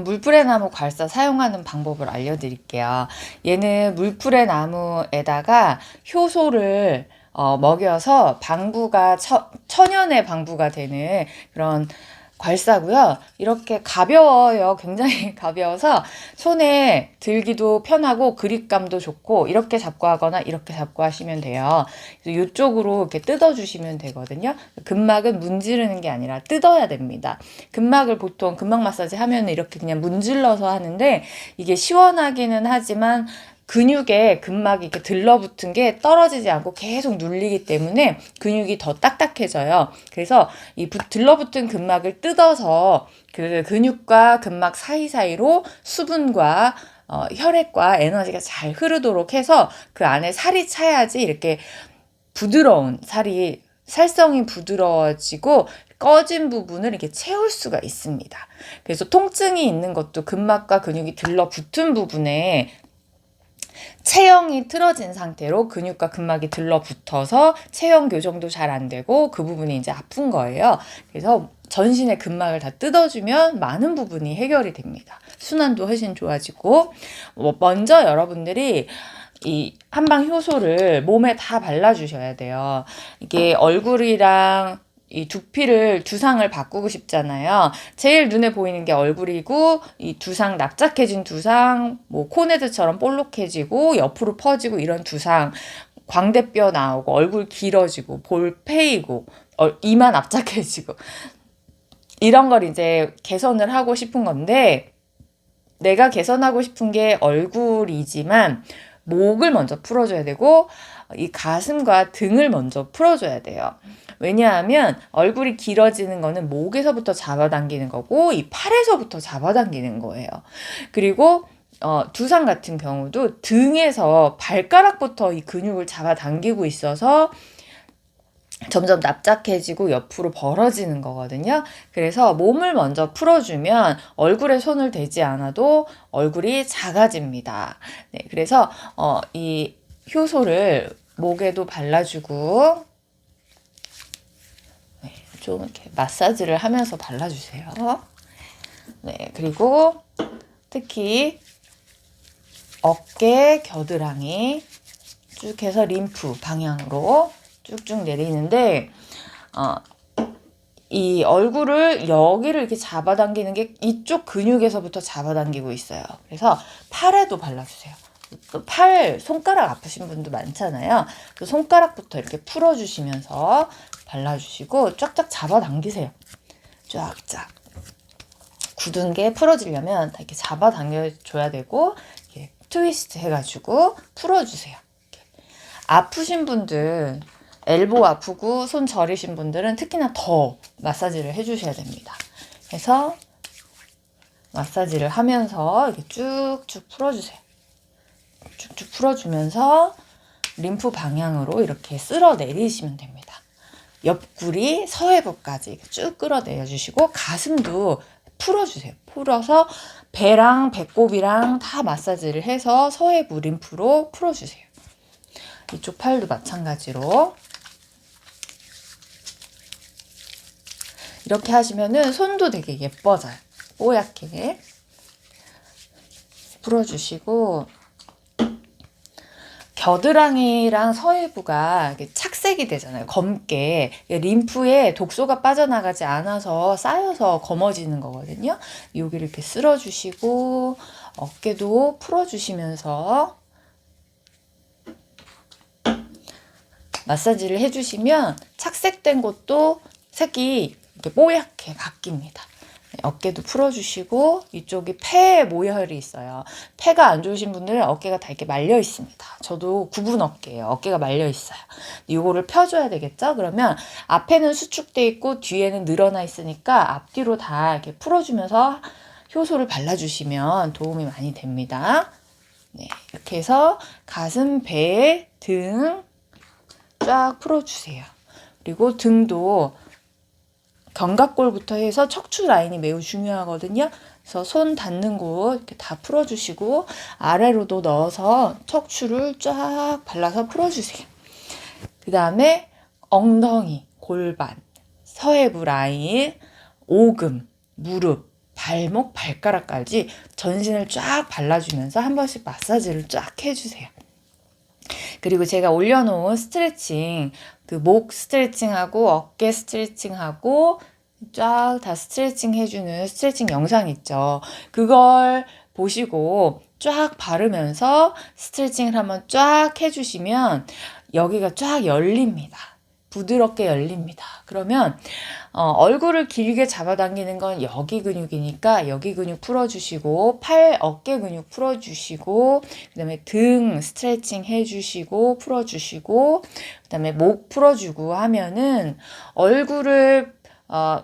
여러분 물풀의 나무 괄사 사용하는 방법을 알려드릴게요. 얘는 물풀의 나무에다가 효소를 먹여서 방부가 천연의 방부가 되는 그런 괄사고요. 이렇게 가벼워요. 굉장히 가벼워서 손에 들기도 편하고 그립감도 좋고 이렇게 잡고 하거나 이렇게 잡고 하시면 돼요. 그래서 이쪽으로 이렇게 뜯어주시면 되거든요. 근막은 문지르는 게 아니라 뜯어야 됩니다. 근막을 보통 근막 마사지 하면 이렇게 그냥 문질러서 하는데 이게 시원하기는 하지만 근육에 근막이 이렇게 들러붙은 게 떨어지지 않고 계속 눌리기 때문에 근육이 더 딱딱해져요. 그래서 이 들러붙은 근막을 뜯어서 그 근육과 근막 사이사이로 수분과 혈액과 에너지가 잘 흐르도록 해서 그 안에 살이 차야지 이렇게 부드러운 살성이 부드러워지고 꺼진 부분을 이렇게 채울 수가 있습니다. 그래서 통증이 있는 것도 근막과 근육이 들러붙은 부분에 체형이 틀어진 상태로 근육과 근막이 들러붙어서 체형 교정도 잘 안 되고 그 부분이 이제 아픈 거예요. 그래서 전신의 근막을 다 뜯어주면 많은 부분이 해결이 됩니다. 순환도 훨씬 좋아지고 먼저 여러분들이 이 한방 효소를 몸에 다 발라주셔야 돼요. 이게 얼굴이랑 이 두피를 두상을 바꾸고 싶잖아요. 제일 눈에 보이는 게 얼굴이고 이 두상 납작해진 두상, 뭐 코네드처럼 볼록해지고 옆으로 퍼지고 이런 두상, 광대뼈 나오고 얼굴 길어지고 볼 패이고 이마 납작해지고 이런 걸 이제 개선을 하고 싶은 건데 내가 개선하고 싶은 게 얼굴이지만 목을 먼저 풀어줘야 되고 이 가슴과 등을 먼저 풀어줘야 돼요. 왜냐하면 얼굴이 길어지는 거는 목에서부터 잡아당기는 거고 이 팔에서부터 잡아당기는 거예요. 그리고 두상 같은 경우도 등에서 발가락부터 이 근육을 잡아당기고 있어서 점점 납작해지고 옆으로 벌어지는 거거든요. 그래서 몸을 먼저 풀어주면 얼굴에 손을 대지 않아도 얼굴이 작아집니다. 네, 그래서 이 효소를 목에도 발라주고 네, 좀 이렇게 마사지를 하면서 발라주세요. 네, 그리고 특히 어깨, 겨드랑이 쭉 해서 림프 방향으로 쭉쭉 내리는데 이 얼굴을 여기를 이렇게 잡아당기는 게 이쪽 근육에서부터 잡아당기고 있어요. 그래서 팔에도 발라주세요. 팔 손가락 아프신 분도 많잖아요. 그 손가락부터 이렇게 풀어주시면서 발라주시고 쫙쫙 잡아당기세요. 쫙쫙 굳은 게 풀어지려면 다 이렇게 잡아당겨줘야 되고 이렇게 트위스트 해가지고 풀어주세요. 이렇게. 아프신 분들 엘보 아프고 손 저리신 분들은 특히나 더 마사지를 해주셔야 됩니다. 그래서 마사지를 하면서 이렇게 쭉쭉 풀어주세요. 쭉쭉 풀어주면서 림프 방향으로 이렇게 쓸어 내리시면 됩니다. 옆구리, 서해부까지 쭉 끌어내려 주시고 가슴도 풀어주세요. 풀어서 배랑 배꼽이랑 다 마사지를 해서 서해부 림프로 풀어주세요. 이쪽 팔도 마찬가지로 이렇게 하시면은 손도 되게 예뻐져요. 뽀얗게 풀어주시고 겨드랑이랑 서해부가 착색이 되잖아요. 검게 림프에 독소가 빠져나가지 않아서 쌓여서 검어지는 거거든요. 여기를 이렇게 쓸어주시고 어깨도 풀어주시면서 마사지를 해주시면 착색된 곳도 색이 이렇게 뽀얗게 바뀝니다. 어깨도 풀어주시고 이쪽이 폐에 모혈이 있어요. 폐가 안 좋으신 분들은 어깨가 다 이렇게 말려 있습니다. 저도 구분 어깨예요. 어깨가 말려 있어요. 이거를 펴줘야 되겠죠? 그러면 앞에는 수축돼 있고 뒤에는 늘어나 있으니까 앞뒤로 다 이렇게 풀어주면서 효소를 발라주시면 도움이 많이 됩니다. 네, 이렇게 해서 가슴, 배, 등 쫙 풀어주세요. 그리고 등도 견갑골부터 해서 척추 라인이 매우 중요하거든요. 그래서 손 닿는 곳 이렇게 다 풀어주시고 아래로도 넣어서 척추를 쫙 발라서 풀어주세요. 그 다음에 엉덩이, 골반, 서해부 라인, 오금, 무릎, 발목, 발가락까지 전신을 쫙 발라주면서 한 번씩 마사지를 쫙 해주세요. 그리고 제가 올려놓은 스트레칭, 그 목 스트레칭하고 어깨 스트레칭하고 쫙 다 스트레칭 해주는 스트레칭 영상 있죠. 그걸 보시고 쫙 바르면서 스트레칭을 한번 쫙 해주시면 여기가 쫙 열립니다. 부드럽게 열립니다. 그러면 얼굴을 길게 잡아당기는 건 여기 근육이니까 여기 근육 풀어주시고 팔, 어깨 근육 풀어주시고 그 다음에 등 스트레칭 해주시고 풀어주시고 그 다음에 목 풀어주고 하면은 얼굴을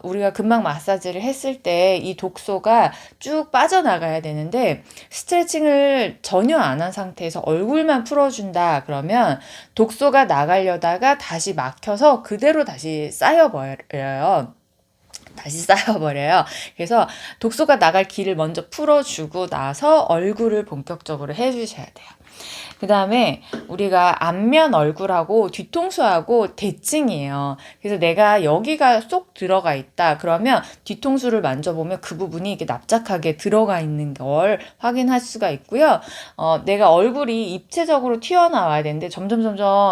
우리가 근막 마사지를 했을 때 이 독소가 쭉 빠져나가야 되는데 스트레칭을 전혀 안 한 상태에서 얼굴만 풀어준다 그러면 독소가 나가려다가 다시 막혀서 그대로 다시 쌓여버려요. 그래서 독소가 나갈 길을 먼저 풀어주고 나서 얼굴을 본격적으로 해주셔야 돼요. 그 다음에 우리가 앞면 얼굴하고 뒤통수하고 대칭이에요. 그래서 내가 여기가 쏙 들어가 있다. 그러면 뒤통수를 만져보면 그 부분이 이렇게 납작하게 들어가 있는 걸 확인할 수가 있고요. 내가 얼굴이 입체적으로 튀어나와야 되는데 점점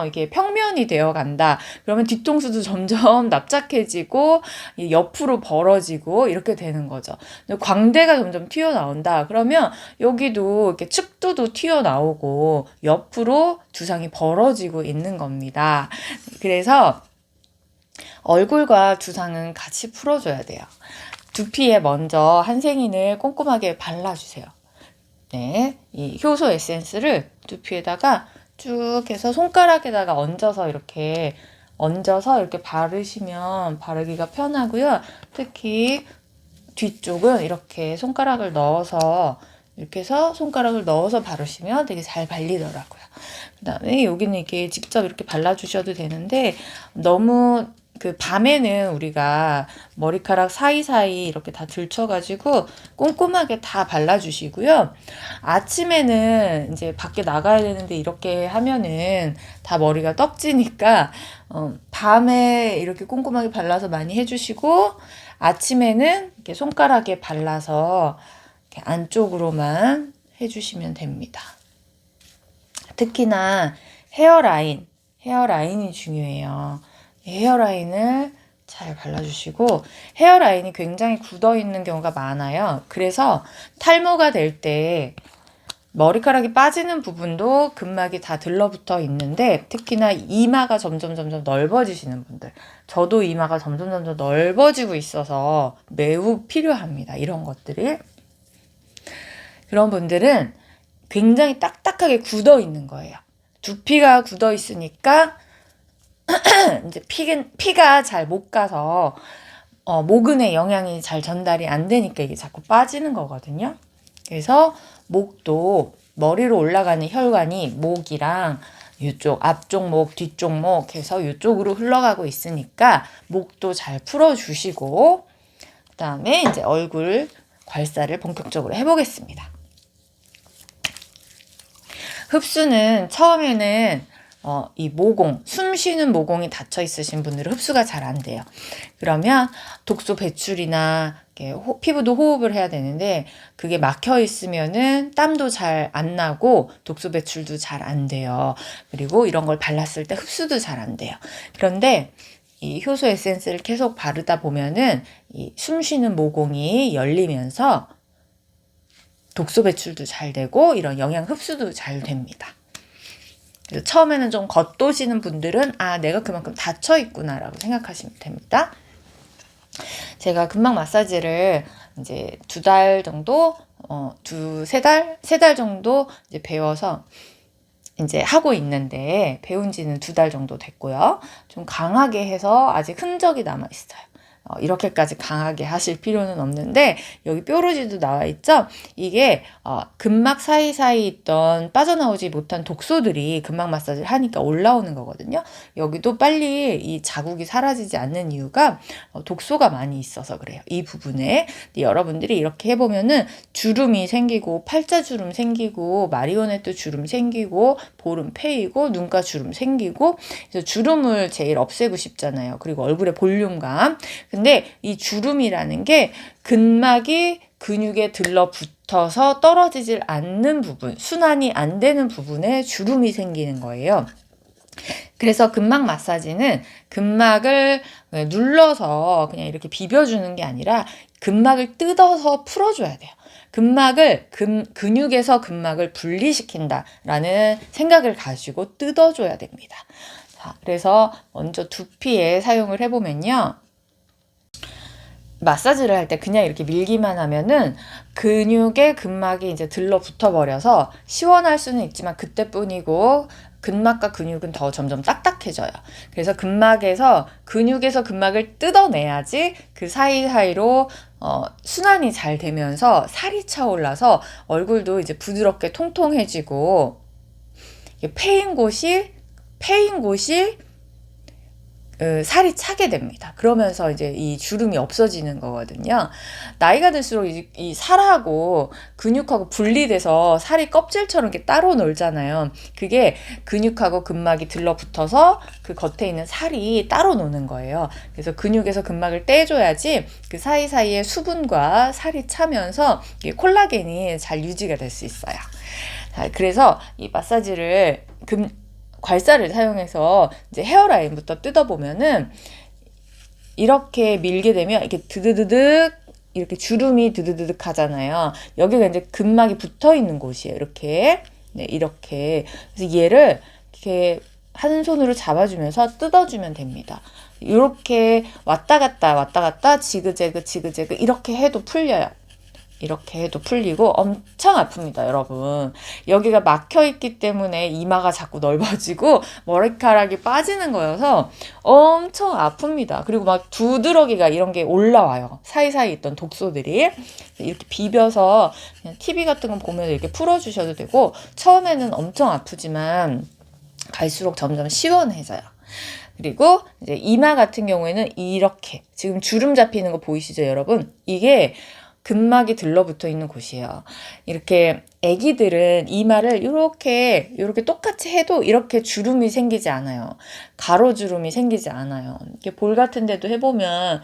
이렇게 평면이 되어 간다. 그러면 뒤통수도 점점 납작해지고 옆으로 벌어지고 이렇게 되는 거죠. 광대가 점점 튀어나온다. 그러면 여기도 이렇게 측두도 튀어나오고 옆으로 두상이 벌어지고 있는 겁니다. 그래서 얼굴과 두상은 같이 풀어줘야 돼요. 두피에 먼저 한생인을 꼼꼼하게 발라주세요. 네, 이 효소 에센스를 두피에다가 쭉 해서 손가락에다가 얹어서 이렇게 바르시면 바르기가 편하고요. 특히 뒤쪽은 이렇게 손가락을 넣어서 바르시면 되게 잘 발리더라고요. 그 다음에 여기는 이렇게 직접 이렇게 발라주셔도 되는데 너무 그 밤에는 우리가 머리카락 사이사이 이렇게 다 들쳐가지고 꼼꼼하게 다 발라주시고요. 아침에는 이제 밖에 나가야 되는데 이렇게 하면은 다 머리가 떡지니까 밤에 이렇게 꼼꼼하게 발라서 많이 해주시고 아침에는 이렇게 손가락에 발라서 안쪽으로만 해주시면 됩니다. 특히나 헤어라인이 중요해요. 헤어라인을 잘 발라주시고 헤어라인이 굉장히 굳어있는 경우가 많아요. 그래서 탈모가 될 때 머리카락이 빠지는 부분도 근막이 다 들러붙어 있는데 특히나 이마가 점점 넓어지시는 분들, 저도 이마가 점점 넓어지고 있어서 매우 필요합니다. 이런 것들이. 그런 분들은 굉장히 딱딱하게 굳어 있는 거예요. 두피가 굳어 있으니까 이제 피가 잘 못 가서 모근에 영양이 잘 전달이 안 되니까 이게 자꾸 빠지는 거거든요. 그래서 목도 머리로 올라가는 혈관이 목이랑 이쪽 앞쪽 목, 뒤쪽 목 해서 이쪽으로 흘러가고 있으니까 목도 잘 풀어주시고 그 다음에 이제 얼굴 괄사를 본격적으로 해보겠습니다. 흡수는 처음에는 이 모공, 숨 쉬는 모공이 닫혀 있으신 분들은 흡수가 잘 안 돼요. 그러면 독소 배출이나 피부도 호흡을 해야 되는데 그게 막혀 있으면은 땀도 잘 안 나고 독소 배출도 잘 안 돼요. 그리고 이런 걸 발랐을 때 흡수도 잘 안 돼요. 그런데 이 효소 에센스를 계속 바르다 보면은 이 숨 쉬는 모공이 열리면서 독소 배출도 잘 되고 이런 영양 흡수도 잘 됩니다. 그래서 처음에는 좀 겉도시는 분들은 내가 그만큼 닫혀 있구나 라고 생각하시면 됩니다. 제가 근막 마사지를 이제 2달 정도, 세 달 정도 이제 배워서 이제 하고 있는데 배운 지는 2달 정도 됐고요. 좀 강하게 해서 아직 흔적이 남아 있어요. 이렇게까지 강하게 하실 필요는 없는데 여기 뾰루지도 나와 있죠. 이게 근막 사이사이 있던 빠져나오지 못한 독소들이 근막 마사지를 하니까 올라오는 거거든요. 여기도 빨리 이 자국이 사라지지 않는 이유가 독소가 많이 있어서 그래요. 이 부분에 여러분들이 이렇게 해보면은 주름이 생기고 팔자주름 생기고 마리오네트 주름 생기고 보름 패이고 눈가 주름 생기고 그래서 주름을 제일 없애고 싶잖아요. 그리고 얼굴에 볼륨감. 근데 이 주름이라는 게 근막이 근육에 들러붙어서 떨어지질 않는 부분, 순환이 안 되는 부분에 주름이 생기는 거예요. 그래서 근막 마사지는 근막을 눌러서 그냥 이렇게 비벼주는 게 아니라 근막을 뜯어서 풀어줘야 돼요. 근육에서 근막을 분리시킨다라는 생각을 가지고 뜯어줘야 됩니다. 자, 그래서 먼저 두피에 사용을 해보면요. 마사지를 할 때 그냥 이렇게 밀기만 하면은 근육에 근막이 이제 들러붙어 버려서 시원할 수는 있지만 그때뿐이고 근막과 근육은 더 점점 딱딱해져요. 그래서 근육에서 근막을 뜯어내야지 그 사이사이로 순환이 잘 되면서 살이 차올라서 얼굴도 이제 부드럽게 통통해지고 패인 곳이 살이 차게 됩니다. 그러면서 이제 이 주름이 없어지는 거거든요. 나이가 들수록 이 살하고 근육하고 분리돼서 살이 껍질처럼 이렇게 따로 놀잖아요. 그게 근육하고 근막이 들러붙어서 그 겉에 있는 살이 따로 노는 거예요. 그래서 근육에서 근막을 떼줘야지 그 사이사이에 수분과 살이 차면서 콜라겐이 잘 유지가 될 수 있어요. 자, 그래서 이 마사지를 괄사를 사용해서 이제 헤어라인부터 뜯어보면은 이렇게 밀게 되면 이렇게 드드드득 이렇게 주름이 드드드득 하잖아요. 여기가 이제 근막이 붙어 있는 곳이에요. 이렇게. 네, 이렇게. 그래서 얘를 이렇게 한 손으로 잡아주면서 뜯어주면 됩니다. 이렇게 왔다 갔다 지그재그 이렇게 해도 풀려요. 이렇게 해도 풀리고 엄청 아픕니다, 여러분. 여기가 막혀있기 때문에 이마가 자꾸 넓어지고 머리카락이 빠지는 거여서 엄청 아픕니다. 그리고 막 두드러기가 이런 게 올라와요. 사이사이 있던 독소들이. 이렇게 비벼서 그냥 TV 같은 거 보면 이렇게 풀어주셔도 되고 처음에는 엄청 아프지만 갈수록 점점 시원해져요. 그리고 이제 이마 같은 경우에는 이렇게 지금 주름 잡히는 거 보이시죠, 여러분? 이게 근막이 들러붙어 있는 곳이에요. 이렇게 애기들은 이마를 이렇게 똑같이 해도 이렇게 주름이 생기지 않아요. 가로주름이 생기지 않아요. 이렇게 볼 같은 데도 해보면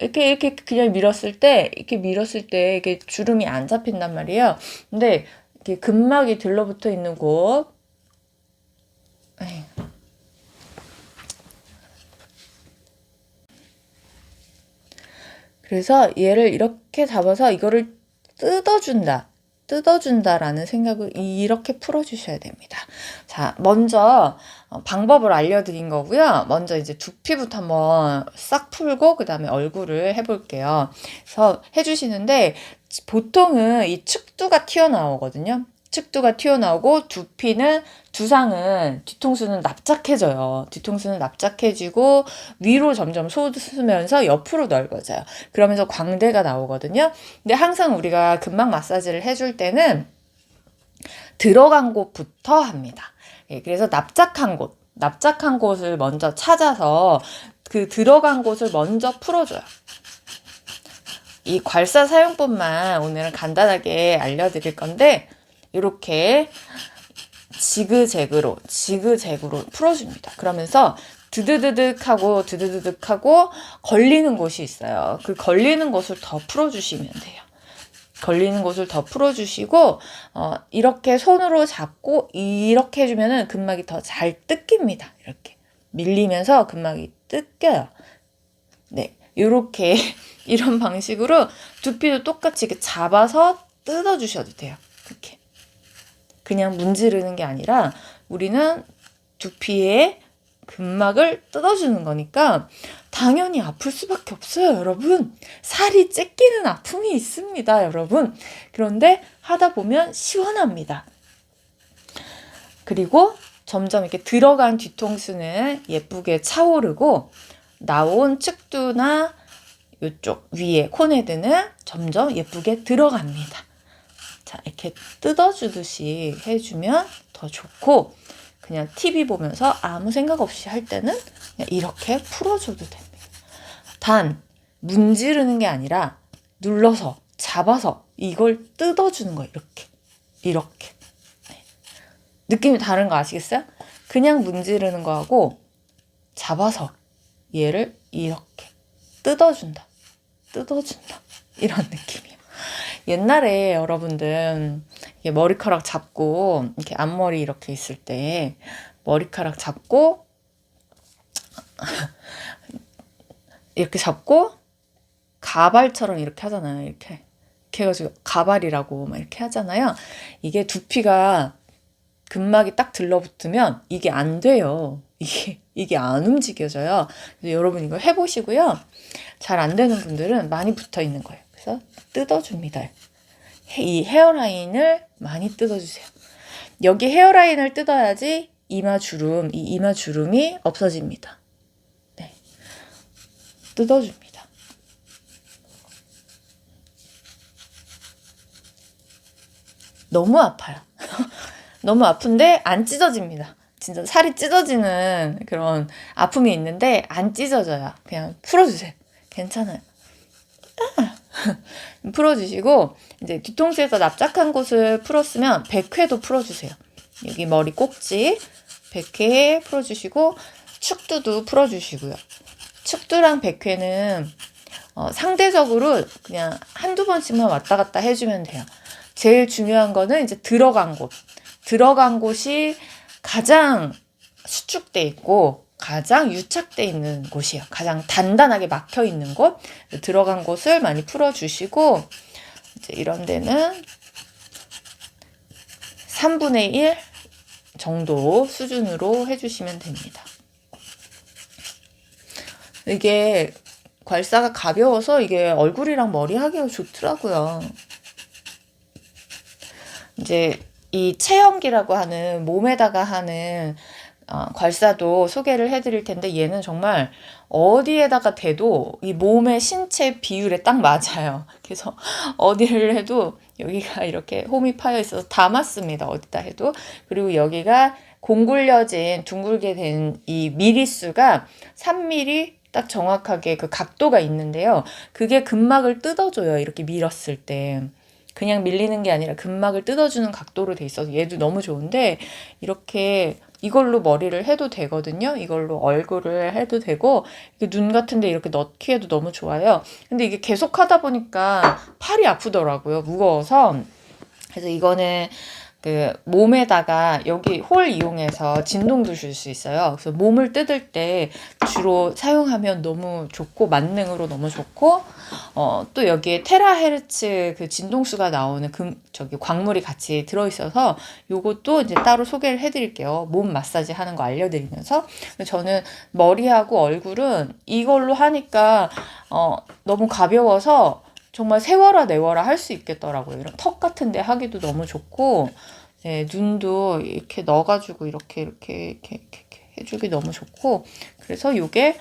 이렇게 그냥 밀었을 때 이렇게 주름이 안 잡힌단 말이에요. 근데 이렇게 근막이 들러붙어 있는 곳, 그래서 얘를 이렇게 잡아서 이거를 뜯어준다라는 생각을 이렇게 풀어주셔야 됩니다. 자, 먼저 방법을 알려드린 거고요. 먼저 이제 두피부터 한번 싹 풀고 그 다음에 얼굴을 해볼게요. 그래서 해주시는데 보통은 이 측두가 튀어나오거든요. 측두가 튀어나오고 두상은 뒤통수는 납작해져요. 뒤통수는 납작해지고 위로 점점 솟으면서 옆으로 넓어져요. 그러면서 광대가 나오거든요. 근데 항상 우리가 근막 마사지를 해줄 때는 들어간 곳부터 합니다. 그래서 납작한 곳을 먼저 찾아서 그 들어간 곳을 먼저 풀어줘요. 이 괄사 사용법만 오늘은 간단하게 알려드릴 건데 이렇게 지그재그로 풀어줍니다. 그러면서 드드드득하고 걸리는 곳이 있어요. 그 걸리는 곳을 더 풀어주시면 돼요. 걸리는 곳을 더 풀어주시고 이렇게 손으로 잡고 이렇게 해주면은 근막이 더 잘 뜯깁니다. 이렇게 밀리면서 근막이 뜯겨요. 네, 이렇게 이런 방식으로 두피도 똑같이 이렇게 잡아서 뜯어주셔도 돼요. 이렇게. 그냥 문지르는 게 아니라 우리는 두피에 근막을 뜯어주는 거니까 당연히 아플 수밖에 없어요, 여러분. 살이 찢기는 아픔이 있습니다, 여러분. 그런데 하다 보면 시원합니다. 그리고 점점 이렇게 들어간 뒤통수는 예쁘게 차오르고 나온 측두나 이쪽 위에 코네드는 점점 예쁘게 들어갑니다. 자, 이렇게 뜯어주듯이 해주면 더 좋고 그냥 TV 보면서 아무 생각 없이 할 때는 그냥 이렇게 풀어줘도 됩니다. 단 문지르는 게 아니라 눌러서 잡아서 이걸 뜯어주는 거예요. 이렇게 네. 느낌이 다른 거 아시겠어요? 그냥 문지르는 거하고 잡아서 얘를 이렇게 뜯어준다 이런 느낌이에요. 옛날에 여러분들 이게 머리카락 잡고 이렇게 앞머리 이렇게 있을 때 머리카락 잡고 이렇게 잡고 가발처럼 이렇게 하잖아요. 이렇게 해가지고 가발이라고 막 이렇게 하잖아요. 이게 두피가 근막이 딱 들러붙으면 이게 안 돼요. 이게 안 움직여져요. 그래서 여러분 이거 해보시고요. 잘 안 되는 분들은 많이 붙어 있는 거예요. 그래서 뜯어줍니다. 이 헤어라인을 많이 뜯어주세요. 여기 헤어라인을 뜯어야지 이 이마 주름이 없어집니다. 네. 뜯어줍니다. 너무 아파요. 너무 아픈데 안 찢어집니다. 진짜 살이 찢어지는 그런 아픔이 있는데 안 찢어져요. 그냥 풀어주세요. 괜찮아요. 풀어주시고 이제 뒤통수에서 납작한 곳을 풀었으면 백회도 풀어주세요. 여기 머리 꼭지 백회 풀어주시고 축두도 풀어주시고요. 축두랑 백회는 상대적으로 그냥 한두 번씩만 왔다 갔다 해주면 돼요. 제일 중요한 거는 이제 들어간 곳이 가장 수축돼 있고 가장 유착돼 있는 곳이에요. 가장 단단하게 막혀 있는 곳, 들어간 곳을 많이 풀어주시고 이제 이런 데는 3분의 1 정도 수준으로 해주시면 됩니다. 이게 괄사가 가벼워서 이게 얼굴이랑 머리 하기가 좋더라고요. 이제 이 체형기라고 하는 몸에다가 하는 괄사도 소개를 해드릴 텐데 얘는 정말 어디에다가 대도 이 몸의 신체 비율에 딱 맞아요. 그래서 어디를 해도 여기가 이렇게 홈이 파여 있어서 다 맞습니다. 어디다 해도. 그리고 여기가 공굴려진 둥글게 된 이 미리수가 3mm 딱 정확하게 그 각도가 있는데요. 그게 근막을 뜯어줘요. 이렇게 밀었을 때. 그냥 밀리는 게 아니라 근막을 뜯어주는 각도로 돼 있어서 얘도 너무 좋은데 이렇게 이걸로 머리를 해도 되거든요. 이걸로 얼굴을 해도 되고 눈 같은데 이렇게 넣기에도 너무 좋아요. 근데 이게 계속 하다 보니까 팔이 아프더라고요. 무거워서. 그래서 이거는 그 몸에다가 여기 홀 이용해서 진동도 줄 수 있어요. 그래서 몸을 뜯을 때 주로 사용하면 너무 좋고 만능으로 너무 좋고 또 여기에 테라헤르츠 그 진동수가 나오는 저기 광물이 같이 들어있어서 요것도 이제 따로 소개를 해드릴게요. 몸 마사지 하는 거 알려드리면서 저는 머리하고 얼굴은 이걸로 하니까 너무 가벼워서 정말 세워라 내워라 할 수 있겠더라고요. 이런 턱 같은 데 하기도 너무 좋고 네, 눈도 이렇게 넣어가지고 이렇게 해주기 너무 좋고 그래서 이게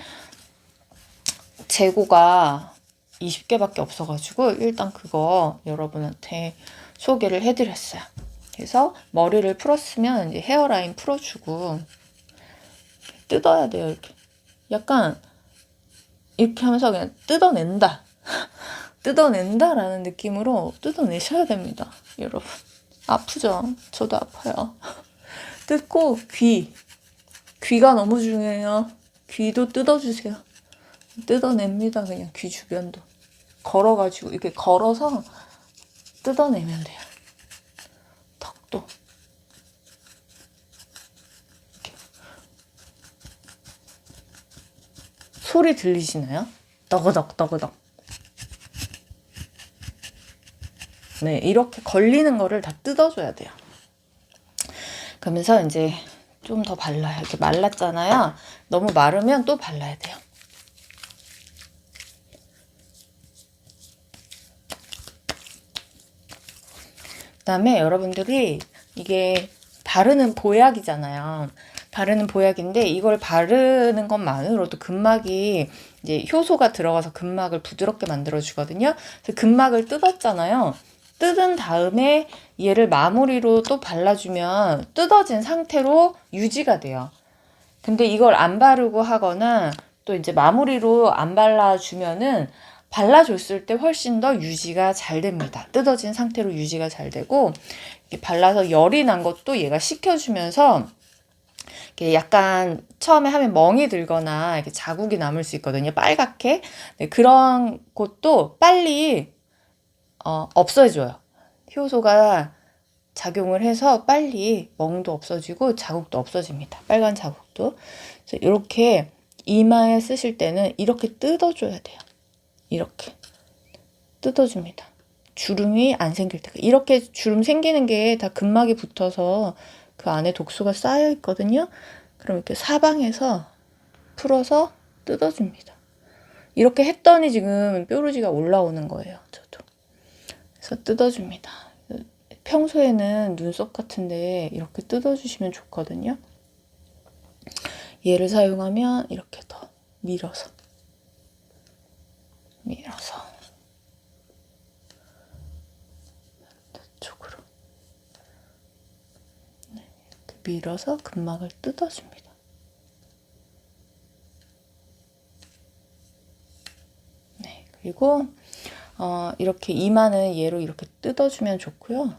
재고가 20개밖에 없어가지고 일단 그거 여러분한테 소개를 해드렸어요. 그래서 머리를 풀었으면 이제 헤어라인 풀어주고 뜯어야 돼요. 이렇게 약간 이렇게 하면서 그냥 뜯어낸다. 뜯어낸다라는 느낌으로 뜯어내셔야 됩니다. 여러분 아프죠? 저도 아파요. 뜯고 귀가 너무 중요해요. 귀도 뜯어주세요. 뜯어냅니다. 그냥 귀 주변도 걸어가지고 이렇게 걸어서 뜯어내면 돼요. 턱도 이렇게. 소리 들리시나요? 떠그덕. 네, 이렇게 걸리는 거를 다 뜯어줘야 돼요. 그러면서 이제 좀 더 발라요. 이렇게 말랐잖아요. 너무 마르면 또 발라야 돼요. 그다음에 여러분들이 이게 바르는 보약이잖아요. 바르는 보약인데 이걸 바르는 것만으로도 근막이 이제 효소가 들어가서 근막을 부드럽게 만들어 주거든요. 그래서 근막을 뜯었잖아요. 뜯은 다음에 얘를 마무리로 또 발라주면 뜯어진 상태로 유지가 돼요. 근데 이걸 안 바르고 하거나 또 이제 마무리로 안 발라주면은 발라줬을 때 훨씬 더 유지가 잘 됩니다. 뜯어진 상태로 유지가 잘 되고 발라서 열이 난 것도 얘가 식혀주면서 약간 처음에 하면 멍이 들거나 이렇게 자국이 남을 수 있거든요. 빨갛게. 네, 그런 것도 빨리 없어져요. 효소가 작용을 해서 빨리 멍도 없어지고 자국도 없어집니다. 빨간 자국도. 그래서 이렇게 이마에 쓰실 때는 이렇게 뜯어줘야 돼요. 이렇게 뜯어줍니다. 주름이 안 생길 때. 이렇게 주름 생기는 게 다 근막이 붙어서 그 안에 독소가 쌓여 있거든요. 그럼 이렇게 사방에서 풀어서 뜯어줍니다. 이렇게 했더니 지금 뾰루지가 올라오는 거예요. 저도. 그래서 뜯어줍니다. 평소에는 눈썹 같은데 이렇게 뜯어주시면 좋거든요. 얘를 사용하면 이렇게 더 밀어서 쪽으로 이렇게 밀어서 근막을 뜯어줍니다. 네, 그리고 이렇게 이마는 얘로 이렇게 뜯어주면 좋고요.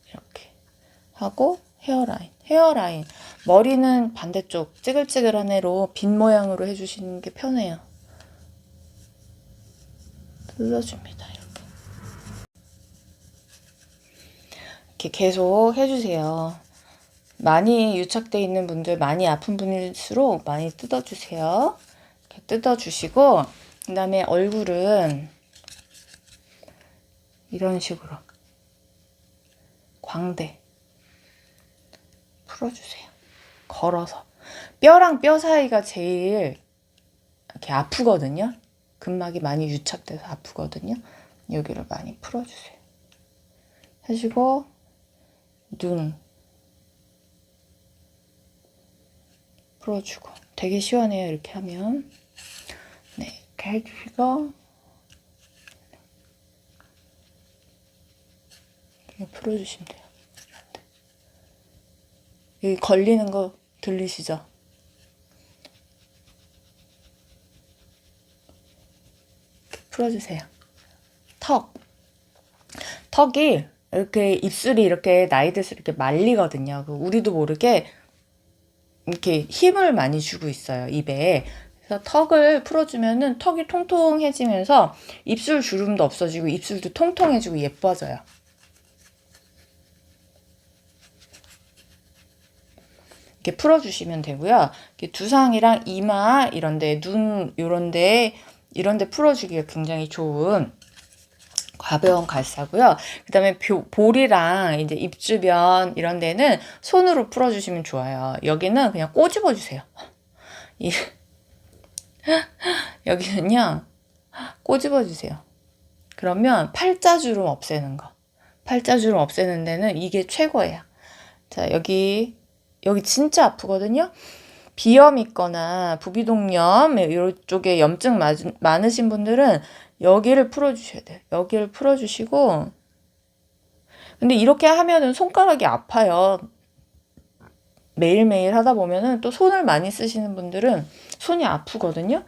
이렇게 하고 헤어라인. 머리는 반대쪽 찌글찌글한 애로 빗 모양으로 해주시는 게 편해요. 뜯어줍니다. 이렇게 계속 해주세요. 많이 유착되어 있는 분들, 많이 아픈 분일수록 많이 뜯어주세요. 이렇게 뜯어주시고, 그 다음에 얼굴은 이런 식으로 광대 풀어주세요. 걸어서. 뼈랑 뼈 사이가 제일 이렇게 아프거든요. 근막이 많이 유착돼서 아프거든요. 여기를 많이 풀어주세요. 하시고 눈 풀어주고. 되게 시원해요. 이렇게 하면. 네, 이렇게 해주시고 이렇게 풀어주시면 돼요. 여기 걸리는 거 들리시죠? 풀어주세요. 턱이 이렇게 입술이 이렇게 나이 들수록 이렇게 말리거든요. 우리도 모르게 이렇게 힘을 많이 주고 있어요, 입에. 그래서 턱을 풀어주면은 턱이 통통해지면서 입술 주름도 없어지고 입술도 통통해지고 예뻐져요. 이렇게 풀어주시면 되고요. 이렇게 두상이랑 이마 이런데, 눈 이런데 풀어주기가 굉장히 좋은 가벼운 갈사고요. 그 다음에 볼이랑 이제 입 주변 이런 데는 손으로 풀어주시면 좋아요. 여기는 그냥 꼬집어 주세요. 여기는요, 꼬집어 주세요. 그러면 팔자주름 없애는 거. 팔자주름 없애는 데는 이게 최고예요. 자, 여기 진짜 아프거든요. 비염 있거나 부비동염 이쪽에 염증 많으신 분들은 여기를 풀어주셔야 돼요. 여기를 풀어주시고, 근데 이렇게 하면은 손가락이 아파요. 매일매일 하다 보면은 또 손을 많이 쓰시는 분들은 손이 아프거든요.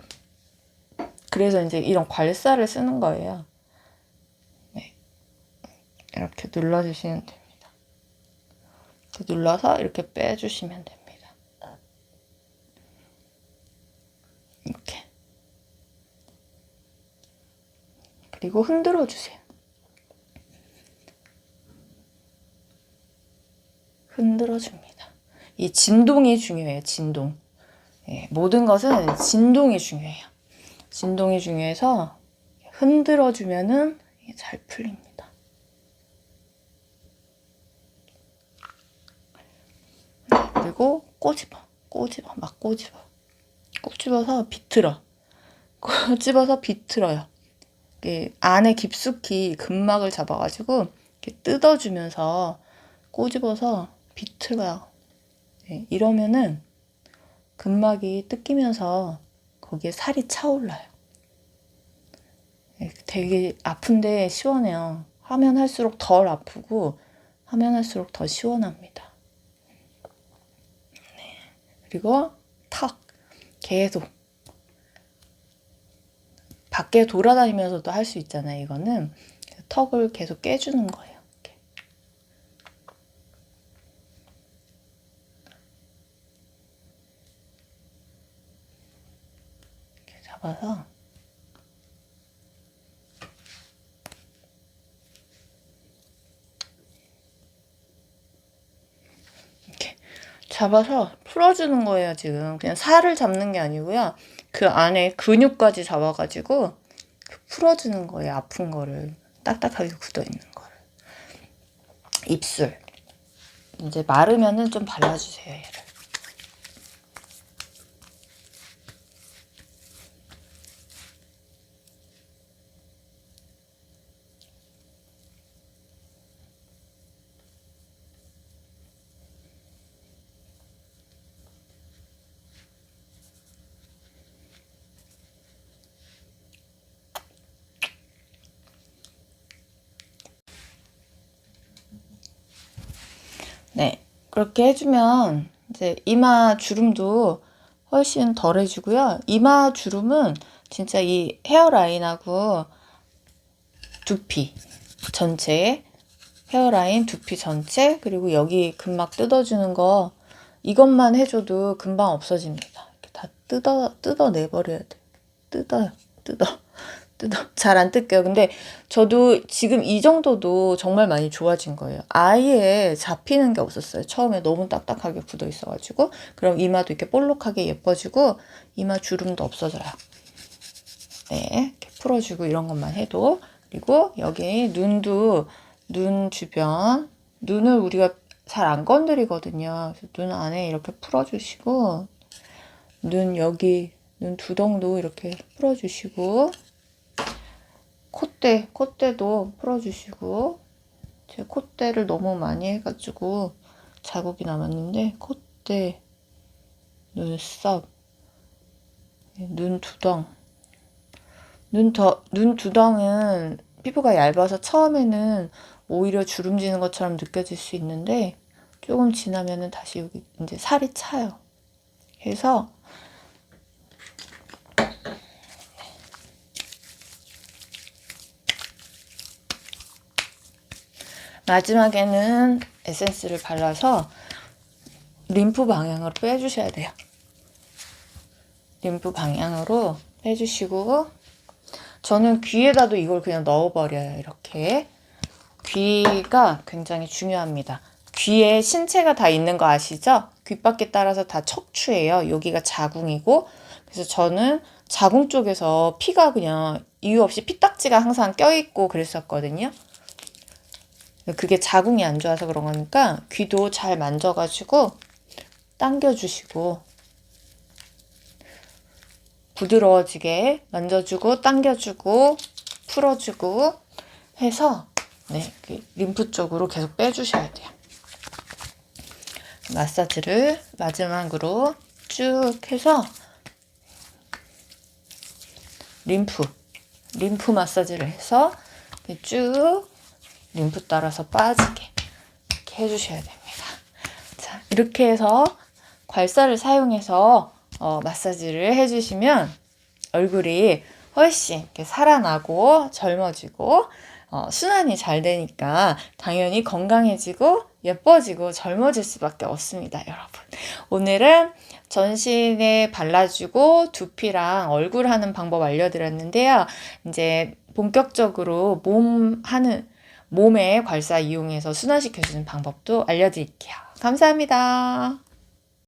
그래서 이제 이런 괄사를 쓰는 거예요. 네. 이렇게 눌러주시면 됩니다. 이렇게 눌러서 이렇게 빼주시면 됩니다. 이렇게. 그리고 흔들어 주세요. 흔들어 줍니다. 이 진동이 중요해요. 진동. 예, 모든 것은 진동이 중요해요. 진동이 중요해서 흔들어 주면은 잘 풀립니다. 그리고 막 꼬집어서 비틀어. 꼬집어서 비틀어요. 안에 깊숙이 근막을 잡아가지고 이렇게 뜯어주면서 꼬집어서 비틀어요. 네, 이러면은 근막이 뜯기면서 거기에 살이 차올라요. 네, 되게 아픈데 시원해요. 하면 할수록 덜 아프고 하면 할수록 더 시원합니다. 네, 그리고 턱 계속 밖에 돌아다니면서도 할 수 있잖아요. 이거는 턱을 계속 깨주는 거예요. 이렇게 잡아서 잡아서 풀어주는 거예요, 지금. 그냥 살을 잡는 게 아니고요. 그 안에 근육까지 잡아가지고 풀어주는 거예요, 아픈 거를. 딱딱하게 굳어있는 거를. 입술. 이제 마르면은 좀 발라주세요, 얘를. 네, 그렇게 해주면 이제 이마 주름도 훨씬 덜해지고요. 이마 주름은 진짜 이 헤어라인하고 두피 전체, 헤어라인, 두피 전체, 그리고 여기 근막 뜯어주는 거 이것만 해줘도 금방 없어집니다. 이렇게 다 뜯어내버려야 돼. 뜯어요. 뜯어. 잘 안 뜯겨요. 근데 저도 지금 이 정도도 정말 많이 좋아진 거예요. 아예 잡히는 게 없었어요. 처음에 너무 딱딱하게 굳어 있어가지고. 그럼 이마도 이렇게 볼록하게 예뻐지고 이마 주름도 없어져요. 네, 이렇게 풀어주고 이런 것만 해도. 그리고 여기 눈도 눈 주변, 눈을 우리가 잘 안 건드리거든요. 그래서 눈 안에 이렇게 풀어주시고 눈 여기 눈 두덩도 이렇게 풀어주시고 콧대도 풀어주시고 제 콧대를 너무 많이 해가지고 자국이 남았는데 콧대, 눈썹, 눈 두덩 눈 두덩은 피부가 얇아서 처음에는 오히려 주름지는 것처럼 느껴질 수 있는데 조금 지나면은 다시 여기 이제 살이 차요. 그래서 마지막에는 에센스를 발라서 림프 방향으로 빼주셔야 돼요. 림프 방향으로 빼주시고 저는 귀에다도 이걸 그냥 넣어버려요. 이렇게. 귀가 굉장히 중요합니다. 귀에 신체가 다 있는 거 아시죠? 귓바퀴 따라서 다 척추예요. 여기가 자궁이고 그래서 저는 자궁 쪽에서 피가 그냥 이유 없이 피딱지가 항상 껴있고 그랬었거든요. 그게 자궁이 안 좋아서 그런 거니까 귀도 잘 만져가지고 당겨주시고 부드러워지게 만져주고 당겨주고 풀어주고 해서 네, 림프 쪽으로 계속 빼주셔야 돼요. 마사지를 마지막으로 쭉 해서 림프 마사지를 해서 쭉 림프 따라서 빠지게 이렇게 해주셔야 됩니다. 자, 이렇게 해서 괄사를 사용해서 마사지를 해주시면 얼굴이 훨씬 이렇게 살아나고 젊어지고 순환이 잘 되니까 당연히 건강해지고 예뻐지고 젊어질 수밖에 없습니다, 여러분. 오늘은 전신에 발라주고 두피랑 얼굴 하는 방법 알려드렸는데요. 이제 본격적으로 몸에 괄사 이용해서 순환시켜주는 방법도 알려드릴게요. 감사합니다.